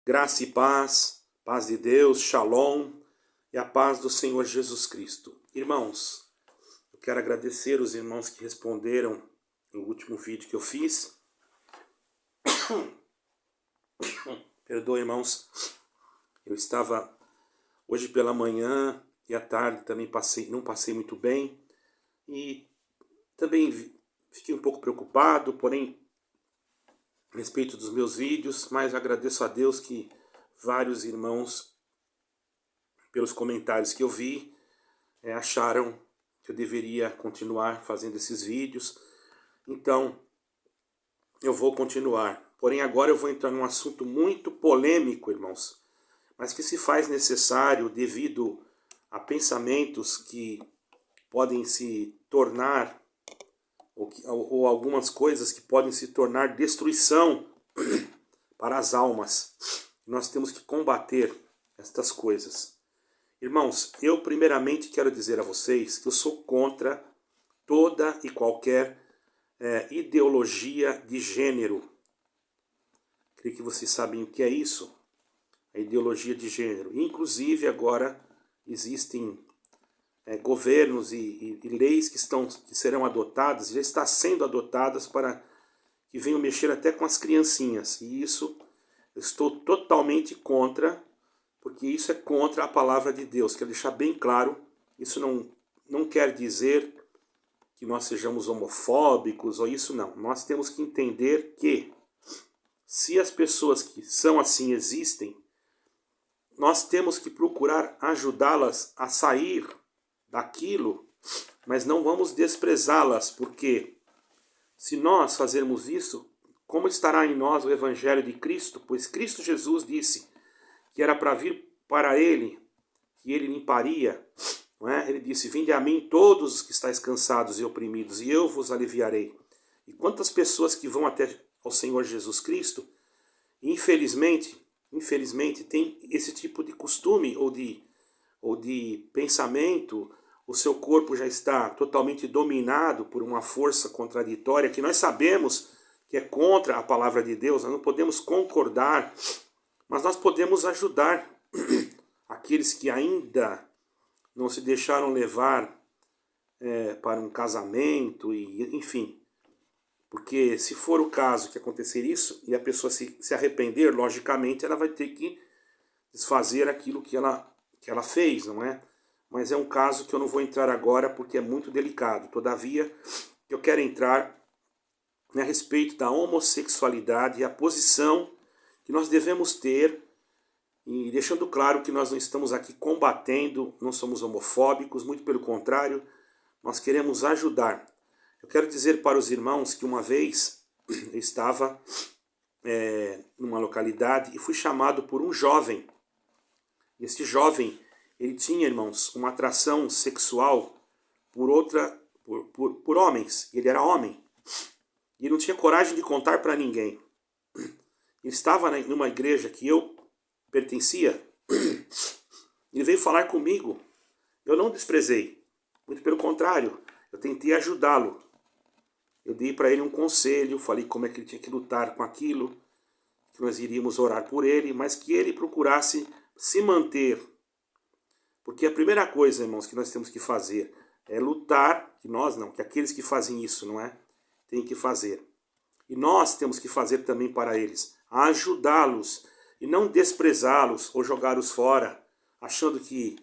Graça e paz, paz de Deus, shalom e a paz do Senhor Jesus Cristo. Irmãos, eu quero agradecer os irmãos que responderam no último vídeo que eu fiz. Perdoe, irmãos, eu estava hoje pela manhã e à tarde também não passei muito bem e também fiquei um pouco preocupado, porém a respeito dos meus vídeos, mas agradeço a Deus que vários irmãos, pelos comentários que eu vi, acharam que eu deveria continuar fazendo esses vídeos. Então, eu vou continuar. Porém, agora eu vou entrar num assunto muito polêmico, irmãos, mas que se faz necessário devido a pensamentos que podem se tornar, ou algumas coisas que podem se tornar destruição para as almas. Nós temos que combater estas coisas. Irmãos, eu primeiramente quero dizer a vocês que eu sou contra toda e qualquer ideologia de gênero. Creio que vocês sabem o que é isso, a ideologia de gênero. Inclusive agora existem governos e leis que serão adotadas, já está sendo adotadas para que venham mexer até com as criancinhas. E isso eu estou totalmente contra, porque isso é contra a palavra de Deus. Quero deixar bem claro, isso não quer dizer que nós sejamos homofóbicos ou isso não. Nós temos que entender que se as pessoas que são assim existem, nós temos que procurar ajudá-las a sair daquilo, mas não vamos desprezá-las, porque se nós fazermos isso, como estará em nós o Evangelho de Cristo? Pois Cristo Jesus disse que era para vir para Ele, que Ele limparia, não é? Ele disse, vinde a mim todos os que estáis cansados e oprimidos, e eu vos aliviarei. E quantas pessoas que vão até ao Senhor Jesus Cristo, infelizmente, tem esse tipo de costume ou de pensamento, o seu corpo já está totalmente dominado por uma força contraditória, que nós sabemos que é contra a palavra de Deus, nós não podemos concordar, mas nós podemos ajudar aqueles que ainda não se deixaram levar para um casamento, e enfim. Porque se for o caso que acontecer isso, e a pessoa se arrepender, logicamente ela vai ter que desfazer aquilo que ela fez, não é? Mas é um caso que eu não vou entrar agora porque é muito delicado. Todavia, eu quero entrar a respeito da homossexualidade e a posição que nós devemos ter, e deixando claro que nós não estamos aqui combatendo, não somos homofóbicos, muito pelo contrário, nós queremos ajudar. Eu quero dizer para os irmãos que uma vez eu estava numa localidade e fui chamado por um jovem. Este jovem, ele tinha, irmãos, uma atração sexual por homens. Ele era homem. E não tinha coragem de contar para ninguém. Ele estava numa igreja que eu pertencia. Ele veio falar comigo. Eu não desprezei. Muito pelo contrário, eu tentei ajudá-lo. Eu dei para ele um conselho, falei como é que ele tinha que lutar com aquilo, que nós iríamos orar por ele, mas que ele procurasse se manter. Porque a primeira coisa, irmãos, que nós temos que fazer é lutar, que nós não, que aqueles que fazem isso, não é? Tem que fazer. E nós temos que fazer também para eles, ajudá-los e não desprezá-los ou jogá-los fora, achando que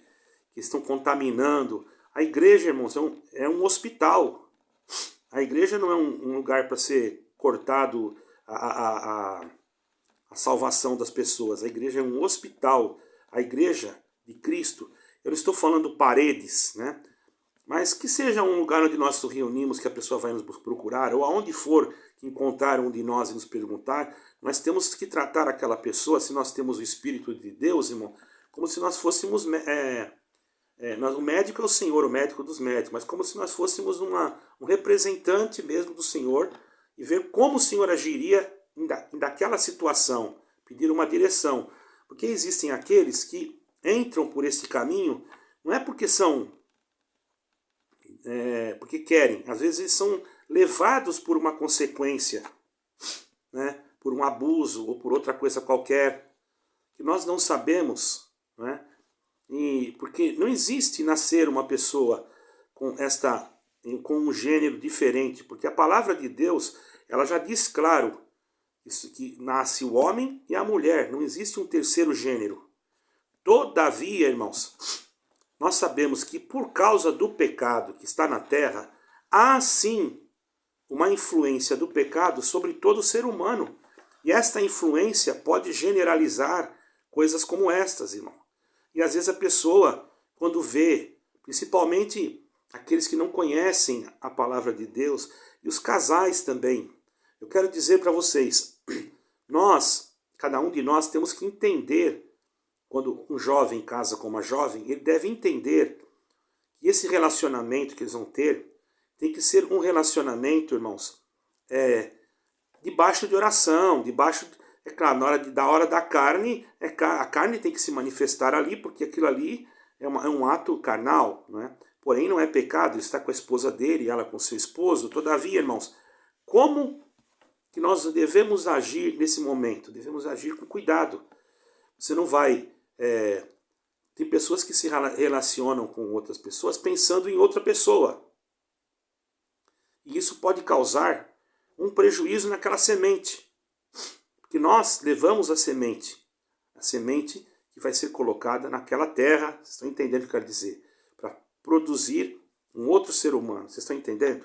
estão contaminando. A igreja, irmãos, é um hospital. A igreja não é um lugar para ser cortado a salvação das pessoas. A igreja é um hospital. A igreja de Cristo, eu não estou falando paredes, né? Mas que seja um lugar onde nós nos reunimos, que a pessoa vai nos procurar, ou aonde for que encontrar um de nós e nos perguntar, nós temos que tratar aquela pessoa, se nós temos o Espírito de Deus, irmão, como se nós fôssemos... o médico é o Senhor, o médico dos médicos, mas como se nós fôssemos um representante mesmo do Senhor e ver como o Senhor agiria daquela situação, pedir uma direção. Porque existem aqueles que entram por esse caminho, não é porque porque querem, às vezes eles são levados por uma consequência, né? Por um abuso ou por outra coisa qualquer. que nós não sabemos, né? E porque não existe nascer uma pessoa com um gênero diferente, porque a palavra de Deus, ela já diz claro isso, que nasce o homem e a mulher, não existe um terceiro gênero. Todavia, irmãos, nós sabemos que por causa do pecado que está na terra, há sim uma influência do pecado sobre todo ser humano. E esta influência pode generalizar coisas como estas, irmão. E às vezes a pessoa, quando vê, principalmente aqueles que não conhecem a palavra de Deus, e os casais também, eu quero dizer para vocês, cada um de nós temos que entender, quando um jovem casa com uma jovem, ele deve entender que esse relacionamento que eles vão ter tem que ser um relacionamento, irmãos, debaixo de oração, é claro, da hora da carne, a carne tem que se manifestar ali, porque aquilo ali é um ato carnal, né? Porém não é pecado, ele está com a esposa dele, ela com seu esposo. Todavia, irmãos, como que nós devemos agir nesse momento? Devemos agir com cuidado. Você não vai... tem pessoas que se relacionam com outras pessoas pensando em outra pessoa. E isso pode causar um prejuízo naquela semente. Porque nós levamos a semente que vai ser colocada naquela terra, vocês estão entendendo o que eu quero dizer? Para produzir um outro ser humano, vocês estão entendendo?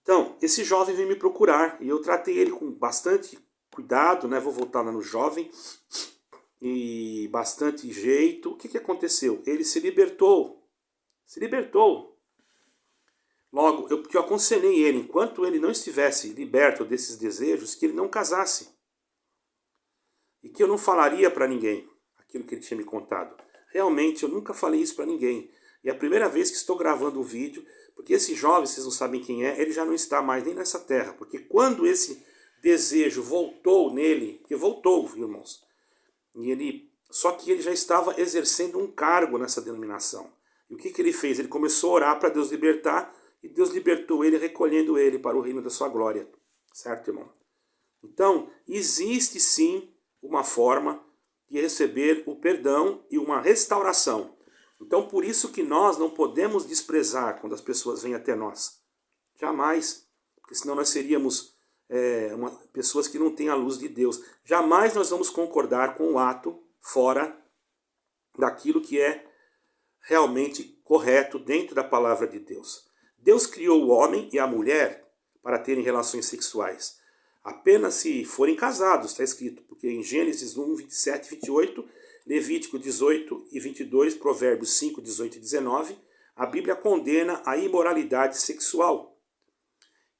Então, esse jovem veio me procurar e eu tratei ele com bastante cuidado, né? Vou voltar lá no jovem, e bastante jeito. O que aconteceu? Ele se libertou. Logo, eu aconselhei ele, enquanto ele não estivesse liberto desses desejos, que ele não casasse. E que eu não falaria para ninguém aquilo que ele tinha me contado. Realmente, eu nunca falei isso para ninguém. E é a primeira vez que estou gravando um vídeo, porque esse jovem, vocês não sabem quem é, ele já não está mais nem nessa terra. Porque quando esse desejo voltou nele, porque voltou, irmãos, só que ele já estava exercendo um cargo nessa denominação. E o que ele fez? Ele começou a orar para Deus libertar, e Deus libertou ele, recolhendo ele para o reino da sua glória. Certo, irmão? Então, existe sim uma forma de receber o perdão e uma restauração. Então, por isso que nós não podemos desprezar quando as pessoas vêm até nós. Jamais. Porque senão nós seríamos pessoas que não têm a luz de Deus. Jamais nós vamos concordar com o ato fora daquilo que é realmente correto dentro da palavra de Deus. Deus criou o homem e a mulher para terem relações sexuais. Apenas se forem casados, está escrito, porque em Gênesis 1, 27 e 28, Levítico 18 e 22, Provérbios 5, 18 e 19, a Bíblia condena a imoralidade sexual,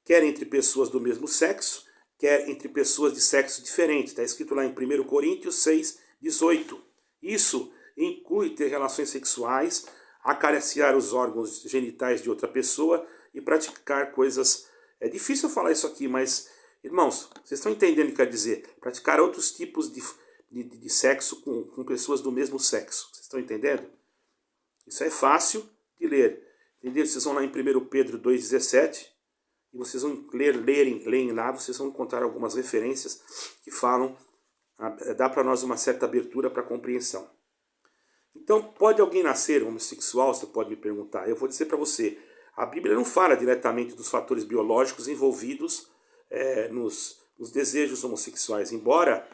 quer entre pessoas do mesmo sexo, quer entre pessoas de sexo diferente. Está escrito lá em 1 Coríntios 6, 18. Isso inclui ter relações sexuais, acariciar os órgãos genitais de outra pessoa e praticar coisas... É difícil falar isso aqui, mas, irmãos, vocês estão entendendo o que quer dizer? Praticar outros tipos de sexo com pessoas do mesmo sexo. Vocês estão entendendo? Isso é fácil de ler. Entendeu? Vocês vão lá em 1 Pedro 2,17 e vocês vão lerem lá, vocês vão encontrar algumas referências que falam, dá para nós uma certa abertura para compreensão. Então, pode alguém nascer homossexual? Você pode me perguntar. Eu vou dizer para você, a Bíblia não fala diretamente dos fatores biológicos envolvidos nos desejos homossexuais, embora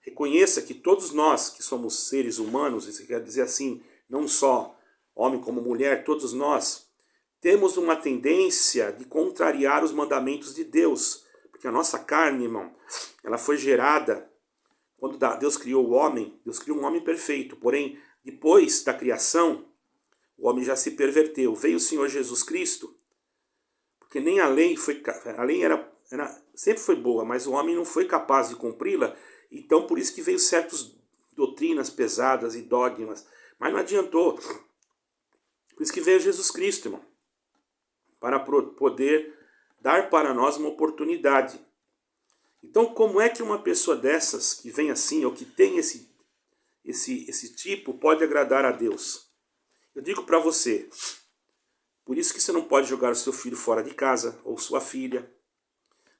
reconheça que todos nós que somos seres humanos, isso quer dizer assim, não só homem como mulher, todos nós temos uma tendência de contrariar os mandamentos de Deus, porque a nossa carne, irmão, ela foi gerada. Quando Deus criou o homem, Deus criou um homem perfeito. Porém, depois da criação, o homem já se perverteu. Veio o Senhor Jesus Cristo, porque nem a lei foi... A lei sempre foi boa, mas o homem não foi capaz de cumpri-la. Então, por isso que veio certas doutrinas pesadas e dogmas. Mas não adiantou. Por isso que veio Jesus Cristo, irmão, para poder dar para nós uma oportunidade. Então, como é que uma pessoa dessas, que vem assim, ou que tem esse tipo, pode agradar a Deus? Eu digo para você, por isso que você não pode jogar o seu filho fora de casa, ou sua filha.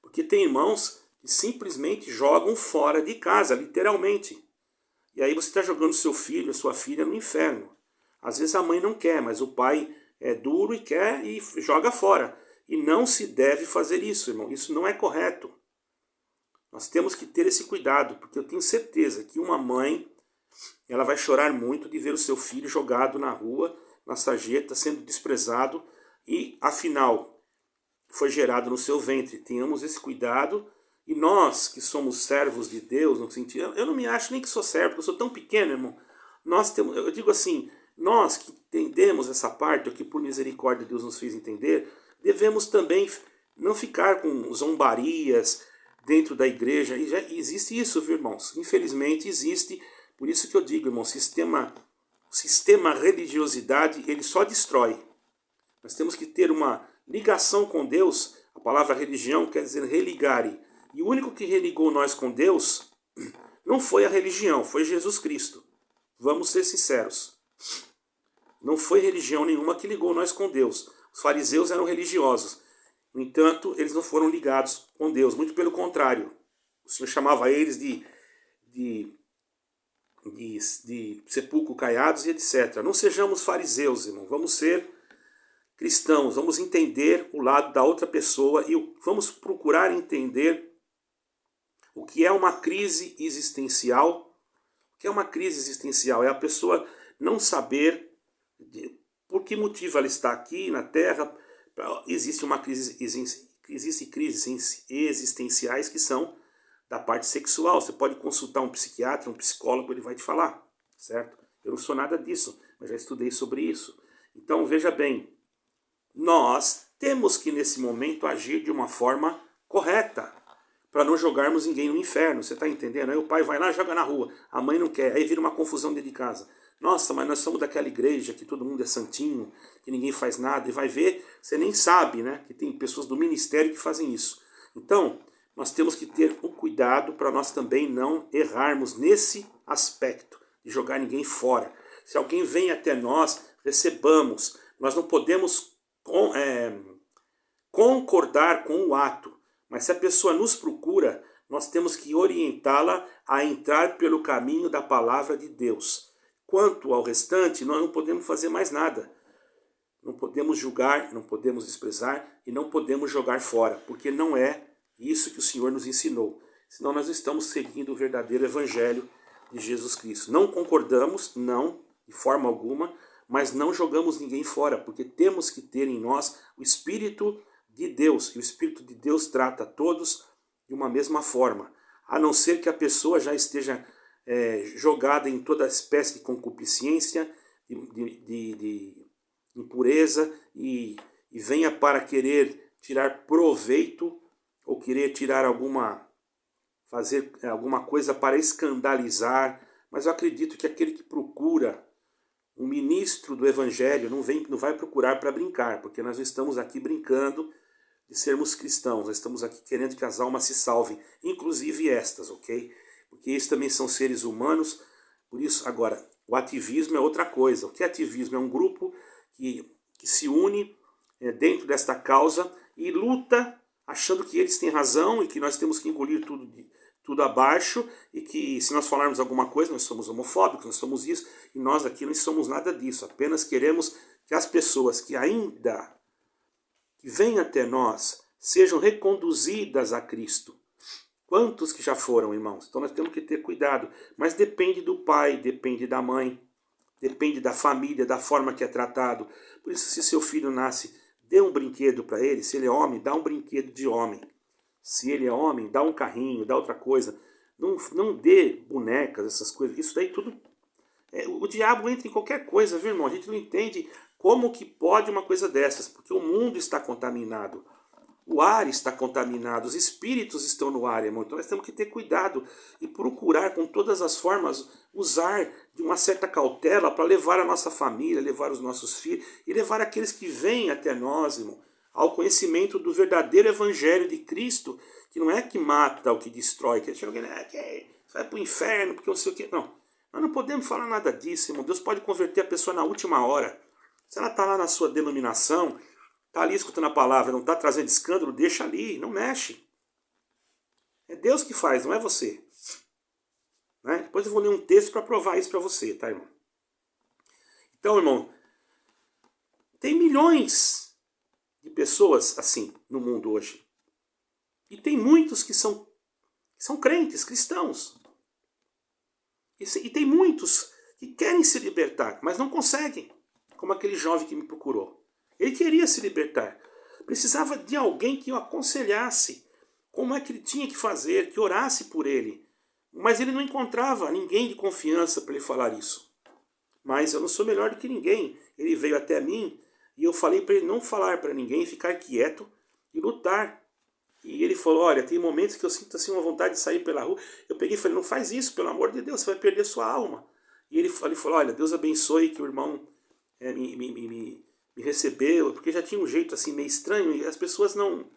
Porque tem irmãos que simplesmente jogam fora de casa, literalmente. E aí você está jogando seu filho, a sua filha no inferno. Às vezes a mãe não quer, mas o pai é duro e quer e joga fora. E não se deve fazer isso, irmão. Isso não é correto. Nós temos que ter esse cuidado, porque eu tenho certeza que uma mãe, ela vai chorar muito de ver o seu filho jogado na rua, na sarjeta, sendo desprezado, e afinal foi gerado no seu ventre. Tenhamos esse cuidado. E nós que somos servos de Deus, no sentido, eu não me acho nem que sou servo, porque eu sou tão pequeno, irmão. Nós temos, eu digo assim, nós que entendemos essa parte, o que por misericórdia Deus nos fez entender, devemos também não ficar com zombarias dentro da igreja. E já existe isso, viu, irmãos? Infelizmente existe. Por isso que eu digo, irmão, sistema religiosidade, ele só destrói. Nós temos que ter uma ligação com Deus. A palavra religião quer dizer religare. E o único que religou nós com Deus não foi a religião, foi Jesus Cristo. Vamos ser sinceros. Não foi religião nenhuma que ligou nós com Deus. Os fariseus eram religiosos. No entanto, eles não foram ligados com Deus. Muito pelo contrário. O Senhor chamava eles de sepulcro caiados e etc. Não sejamos fariseus, irmão. Vamos ser cristãos. Vamos entender o lado da outra pessoa e vamos procurar entender o que é uma crise existencial. O que é uma crise existencial? É a pessoa não saber por que motivo ela está aqui na Terra. Existe crises existenciais que são da parte sexual. Você pode consultar um psiquiatra, um psicólogo, ele vai te falar, certo? Eu não sou nada disso, mas já estudei sobre isso. Então, veja bem, nós temos que nesse momento agir de uma forma correta, para não jogarmos ninguém no inferno, você está entendendo? Aí o pai vai lá e joga na rua, a mãe não quer, aí vira uma confusão dentro de casa. Nossa, mas nós somos daquela igreja que todo mundo é santinho, que ninguém faz nada, e vai ver, você nem sabe, né? Que tem pessoas do ministério que fazem isso. Então, nós temos que ter um cuidado para nós também não errarmos nesse aspecto, de jogar ninguém fora. Se alguém vem até nós, recebamos. Nós não podemos concordar com o ato, mas se a pessoa nos procura, nós temos que orientá-la a entrar pelo caminho da palavra de Deus. Quanto ao restante, nós não podemos fazer mais nada. Não podemos julgar, não podemos desprezar e não podemos jogar fora, porque não é isso que o Senhor nos ensinou. Senão nós estamos seguindo o verdadeiro evangelho de Jesus Cristo. Não concordamos, não, de forma alguma, mas não jogamos ninguém fora, porque temos que ter em nós o Espírito de Deus. E o Espírito de Deus trata todos de uma mesma forma. A não ser que a pessoa já esteja jogada em toda espécie de concupiscência, de impureza, e venha para querer tirar proveito ou querer fazer alguma coisa para escandalizar. Mas eu acredito que aquele que procura um ministro do Evangelho não vai procurar para brincar, porque nós não estamos aqui brincando de sermos cristãos, nós estamos aqui querendo que as almas se salvem, inclusive estas, ok? Porque eles também são seres humanos. Por isso, agora, o ativismo é outra coisa. O que é ativismo? É um grupo que se une dentro desta causa e luta achando que eles têm razão e que nós temos que engolir tudo abaixo, e que se nós falarmos alguma coisa, nós somos homofóbicos, nós somos isso, e nós aqui não somos nada disso. Apenas queremos que as pessoas que ainda vêm até nós sejam reconduzidas a Cristo. Quantos que já foram, irmãos? Então nós temos que ter cuidado. Mas depende do pai, depende da mãe, depende da família, da forma que é tratado. Por isso, se seu filho nasce, dê um brinquedo para ele. Se ele é homem, dá um brinquedo de homem. Se ele é homem, dá um carrinho, dá outra coisa. Não dê bonecas, essas coisas. Isso daí tudo... o diabo entra em qualquer coisa, viu, irmão? A gente não entende como que pode uma coisa dessas, porque o mundo está contaminado. O ar está contaminado, os espíritos estão no ar, irmão. Então nós temos que ter cuidado e procurar com todas as formas usar de uma certa cautela para levar a nossa família, levar os nossos filhos e levar aqueles que vêm até nós, irmão, ao conhecimento do verdadeiro evangelho de Cristo, que não é que mata ou que destrói, que chega alguém, que vai para o inferno, porque não sei o que. Não, nós não podemos falar nada disso, irmão. Deus pode converter a pessoa na última hora. Se ela está lá na sua denominação, está ali escutando a palavra, não está trazendo escândalo, deixa ali, não mexe. É Deus que faz, não é você. Né? Depois eu vou ler um texto para provar isso para você, tá, irmão? Então, irmão, tem milhões de pessoas assim no mundo hoje. E tem muitos que são crentes, cristãos. E tem muitos que querem se libertar, mas não conseguem. Como aquele jovem que me procurou. Ele queria se libertar. Precisava de alguém que o aconselhasse como é que ele tinha que fazer, que orasse por ele. Mas ele não encontrava ninguém de confiança para ele falar isso. Mas eu não sou melhor do que ninguém. Ele veio até mim e eu falei para ele não falar para ninguém, ficar quieto e lutar. E ele falou, olha, tem momentos que eu sinto assim uma vontade de sair pela rua. Eu peguei e falei, não faz isso, pelo amor de Deus, você vai perder sua alma. E ele falou, olha, Deus abençoe que o irmão me recebeu, porque já tinha um jeito assim meio estranho e as pessoas não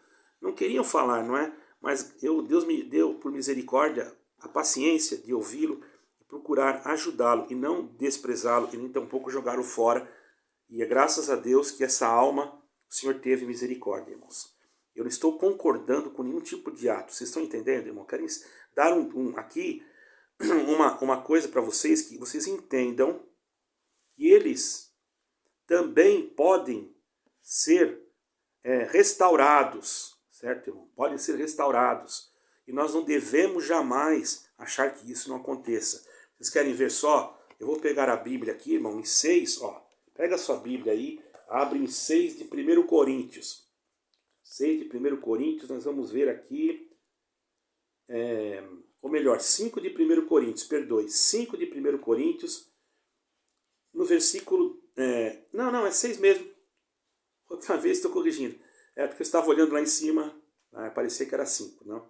queriam falar, não é? Mas Deus me deu, por misericórdia, a paciência de ouvi-lo e procurar ajudá-lo e não desprezá-lo e nem tampouco jogá-lo fora. E é graças a Deus que essa alma o Senhor teve misericórdia, irmãos. Eu não estou concordando com nenhum tipo de ato. Vocês estão entendendo, irmão? Quero dar aqui uma coisa para vocês, que vocês entendam que eles também podem ser restaurados, certo, irmão? Podem ser restaurados. E nós não devemos jamais achar que isso não aconteça. Vocês querem ver só? Eu vou pegar a Bíblia aqui, irmão, em 6, ó. Pega a sua Bíblia aí, abre em 6 de 1 Coríntios. 6 de 1 Coríntios, nós vamos ver aqui, ou melhor, 5 de 1 Coríntios, perdoe, 5 de 1 Coríntios, no versículo, não, é 6 mesmo, outra vez estou corrigindo, porque eu estava olhando lá em cima, parecia que era 5, não,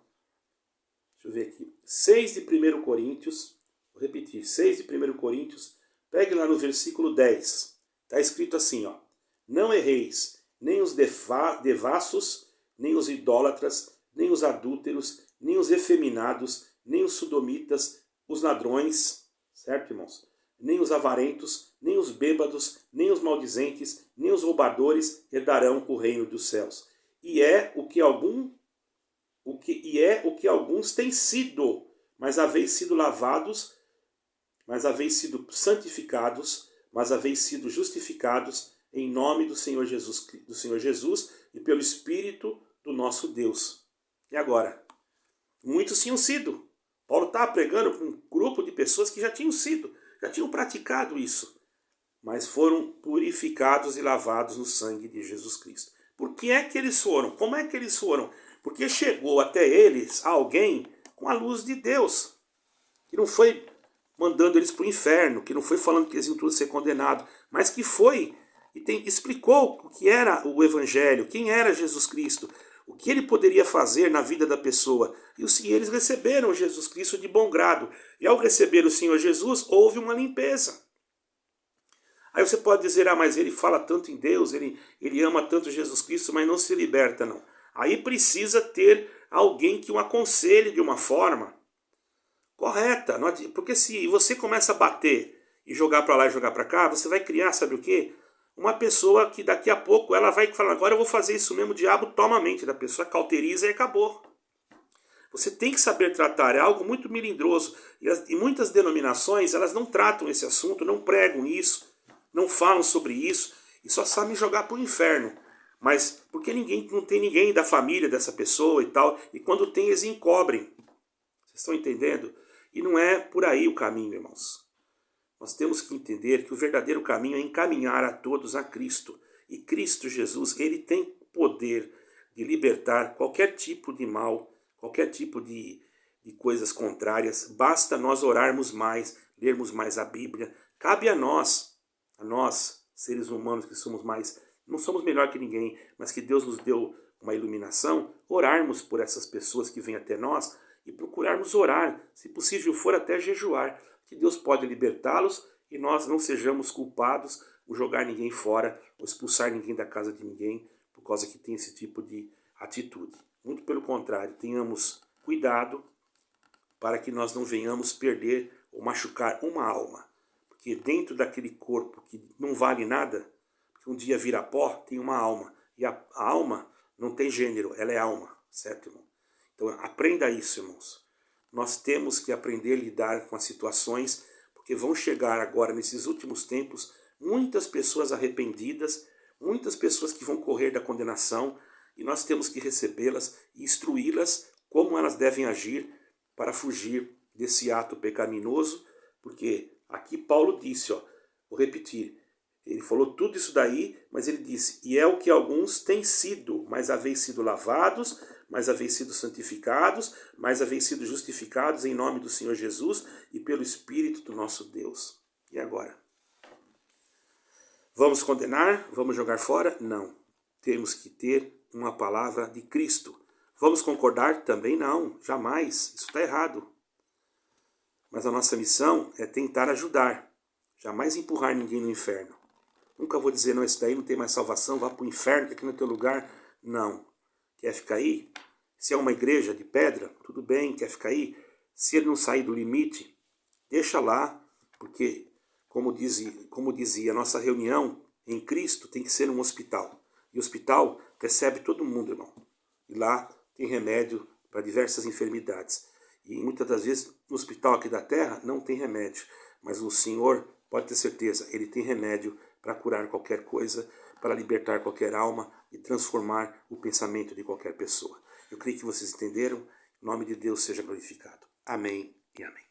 deixa eu ver aqui, 6 de 1 Coríntios, vou repetir, 6 de 1 Coríntios, pegue lá no versículo 10, está escrito assim, ó, não erreis, nem os devassos, nem os idólatras, nem os adúlteros, nem os efeminados, nem os sodomitas, os ladrões, certo, irmãos? Nem os avarentos, nem os bêbados, nem os maldizentes, nem os roubadores herdarão o reino dos céus. E é o que alguns têm sido, mas haveis sido lavados, mas haveis sido santificados, mas haveis sido justificados em nome do Senhor Jesus e pelo Espírito do nosso Deus. E agora? Muitos tinham sido. Paulo estava pregando para um grupo de pessoas que já tinham sido, já tinham praticado isso, mas foram purificados e lavados no sangue de Jesus Cristo. Por que é que eles foram? Como é que eles foram? Porque chegou até eles alguém com a luz de Deus, que não foi mandando eles para o inferno, que não foi falando que eles iam todos ser condenados, mas que foi e explicou o que era o Evangelho, quem era Jesus Cristo, o que ele poderia fazer na vida da pessoa. E eles receberam Jesus Cristo de bom grado. E ao receber o Senhor Jesus, houve uma limpeza. Aí você pode dizer, mas ele fala tanto em Deus, ele ama tanto Jesus Cristo, mas não se liberta, não. Aí precisa ter alguém que o aconselhe de uma forma correta. Porque se você começa a bater e jogar para lá e jogar para cá, você vai criar, sabe o quê? Uma pessoa que daqui a pouco ela vai falar, agora eu vou fazer isso mesmo, o diabo toma a mente da pessoa, cauteriza e acabou. Você tem que saber tratar, é algo muito melindroso. E muitas denominações, elas não tratam esse assunto, não pregam isso, não falam sobre isso, e só sabem jogar para o inferno. Mas porque não tem ninguém da família dessa pessoa e tal, e quando tem eles encobrem. Vocês estão entendendo? E não é por aí o caminho, irmãos. Nós temos que entender que o verdadeiro caminho é encaminhar a todos a Cristo. E Cristo Jesus, ele tem poder de libertar qualquer tipo de mal, qualquer tipo de coisas contrárias. Basta nós orarmos mais, lermos mais a Bíblia. Cabe a nós, seres humanos que somos mais, não somos melhor que ninguém, mas que Deus nos deu uma iluminação, orarmos por essas pessoas que vêm até nós e procurarmos orar, se possível for até jejuar, que Deus pode libertá-los e nós não sejamos culpados por jogar ninguém fora ou expulsar ninguém da casa de ninguém por causa que tem esse tipo de atitude. Muito pelo contrário, tenhamos cuidado para que nós não venhamos perder ou machucar uma alma. Porque dentro daquele corpo que não vale nada, que um dia vira pó, tem uma alma. E a alma não tem gênero, ela é alma, certo, irmão? Então aprenda isso, irmãos. Nós temos que aprender a lidar com as situações, porque vão chegar agora, nesses últimos tempos, muitas pessoas arrependidas, muitas pessoas que vão correr da condenação, e nós temos que recebê-las e instruí-las como elas devem agir para fugir desse ato pecaminoso, porque aqui Paulo disse, vou repetir, ele falou tudo isso daí, mas ele disse, e é o que alguns têm sido, mas haveis sido lavados, mas haveis sido santificados, mas haveis sido justificados em nome do Senhor Jesus e pelo Espírito do nosso Deus. E agora? Vamos condenar? Vamos jogar fora? Não. Temos que ter uma palavra de Cristo. Vamos concordar? Também não, jamais. Isso está errado. Mas a nossa missão é tentar ajudar, jamais empurrar ninguém no inferno. Nunca vou dizer, não, esse daí não tem mais salvação, vá para o inferno, que aqui no teu lugar. Não. Quer ficar aí? Se é uma igreja de pedra, tudo bem, quer ficar aí? Se ele não sair do limite, deixa lá, porque, como dizia, a nossa reunião em Cristo tem que ser um hospital. E o hospital recebe todo mundo, irmão. E lá tem remédio para diversas enfermidades. E muitas das vezes no hospital aqui da terra não tem remédio. Mas o Senhor, pode ter certeza, Ele tem remédio para curar qualquer coisa, para libertar qualquer alma e transformar o pensamento de qualquer pessoa. Eu creio que vocês entenderam. O nome de Deus seja glorificado. Amém e amém.